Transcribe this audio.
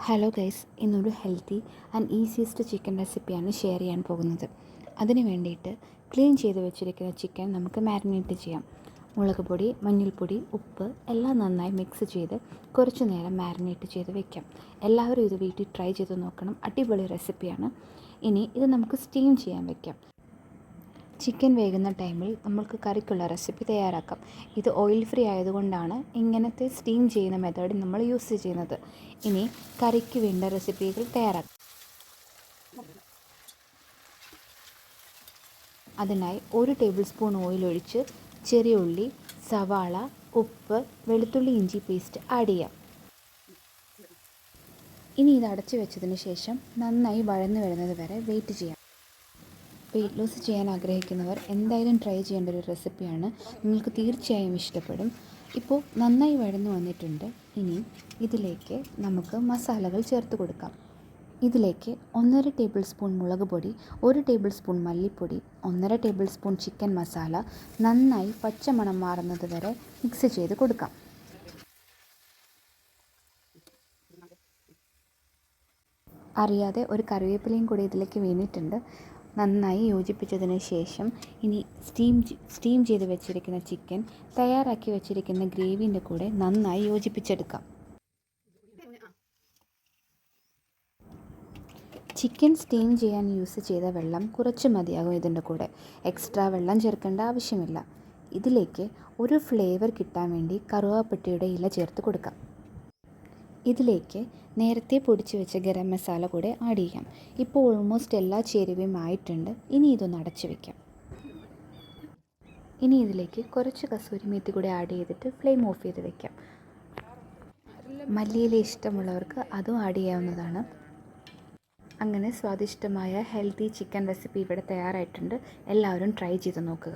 Hello guys, ഇന്നൊരു healthy and easiest chicken റെസിപ്പിയാണ് share ചെയ്യാൻ പോകുന്നത്. അതിന് വേണ്ടിയിട്ട് ക്ലീൻ ചെയ്ത് വെച്ചിരിക്കുന്ന ചിക്കൻ നമുക്ക് മാരിനേറ്റ് ചെയ്യാം. മുളക് പൊടി, മഞ്ഞൾപ്പൊടി, ഉപ്പ് എല്ലാം നന്നായി മിക്സ് ചെയ്ത് കുറച്ച് നേരം മാരിനേറ്റ് ചെയ്ത് വെക്കാം. എല്ലാവരും ഇത് വീട്ടിൽ ട്രൈ ചെയ്ത് നോക്കണം. അടിപൊളി റെസിപ്പിയാണ്. ഇനി ഇത് നമുക്ക് സ്റ്റീം ചെയ്യാൻ വെക്കാം. ചിക്കൻ വേകുന്ന ടൈമിൽ നമ്മൾക്ക് കറിക്കുള്ള റെസിപ്പി തയ്യാറാക്കാം. ഇത് ഓയിൽ ഫ്രീ ആയതുകൊണ്ടാണ് ഇങ്ങനത്തെ സ്റ്റീം ചെയ്യുന്ന മെത്തേഡ് നമ്മൾ യൂസ് ചെയ്യുന്നത്. ഇനി കറിക്ക് വേണ്ട റെസിപ്പികൾ തയ്യാറാക്കാം. അതിനായി 1 ടേബിൾ സ്പൂൺ ഓയിൽ ഒഴിച്ച് ചെറിയ ഉള്ളി, സവാള, ഉപ്പ്, വെളുത്തുള്ളി ഇഞ്ചി പേസ്റ്റ് ആഡ് ചെയ്യാം. ഇനി ഇത് അടച്ചു വെച്ചതിന് ശേഷം നന്നായി വഴന്നു വരുന്നത് വരെ വെയിറ്റ് ചെയ്യാം. വെയിറ്റ് ലോസ് ചെയ്യാൻ ആഗ്രഹിക്കുന്നവർ എന്തായാലും ട്രൈ ചെയ്യേണ്ട ഒരു റെസിപ്പിയാണ്. നിങ്ങൾക്ക് തീർച്ചയായും ഇഷ്ടപ്പെടും. ഇപ്പോൾ നന്നായി വഴന്നു വന്നിട്ടുണ്ട്. ഇനി ഇതിലേക്ക് നമുക്ക് മസാലകൾ ചേർത്ത് കൊടുക്കാം. ഇതിലേക്ക് 1.5 ടേബിൾ സ്പൂൺ മുളക് പൊടി, 1 ടേബിൾ സ്പൂൺ മല്ലിപ്പൊടി, 1.5 ടേബിൾ സ്പൂൺ ചിക്കൻ മസാല നന്നായി പച്ചമണം മാറുന്നത് വരെ മിക്സ് ചെയ്ത് കൊടുക്കാം. അറിയാതെ ഒരു കറിവേപ്പിലയും കൂടി ഇതിലേക്ക് വീണിട്ടുണ്ട്. നന്നായി യോജിപ്പിച്ചതിന് ശേഷം ഇനി സ്റ്റീം ചെയ്ത് വെച്ചിരിക്കുന്ന ചിക്കൻ തയ്യാറാക്കി വെച്ചിരിക്കുന്ന ഗ്രേവിൻ്റെ കൂടെ നന്നായി യോജിപ്പിച്ചെടുക്കാം. ചിക്കൻ സ്റ്റീം ചെയ്യാൻ യൂസ് ചെയ്ത വെള്ളം കുറച്ച് മതിയാകും. ഇതിൻ്റെ കൂടെ എക്സ്ട്രാ വെള്ളം ചേർക്കേണ്ട ആവശ്യമില്ല. ഇതിലേക്ക് ഒരു ഫ്ലേവർ കിട്ടാൻ വേണ്ടി കറുവാപ്പട്ടയുടെ ഇല ചേർത്ത് കൊടുക്കാം. ഇതിലേക്ക് നേരത്തെ പൊടിച്ച് വെച്ച ഗരം മസാല കൂടെ ആഡ് ചെയ്യാം. ഇപ്പോൾ ഓൾമോസ്റ്റ് എല്ലാ ചേരുവയും ആയിട്ടുണ്ട്. ഇനി ഇതൊന്ന് അടച്ചു വയ്ക്കാം. ഇനി ഇതിലേക്ക് കുറച്ച് കസൂരി മേത്തി കൂടെ ആഡ് ചെയ്തിട്ട് ഫ്ലെയിം ഓഫ് ചെയ്ത് വയ്ക്കാം. മല്ലിയില ഇഷ്ടമുള്ളവർക്ക് അതും ആഡ് ചെയ്യാവുന്നതാണ്. അങ്ങനെ സ്വാദിഷ്ടമായ ഹെൽത്തി ചിക്കൻ റെസിപ്പി ഇവിടെ തയ്യാറായിട്ടുണ്ട്. എല്ലാവരും ട്രൈ ചെയ്ത് നോക്കുക.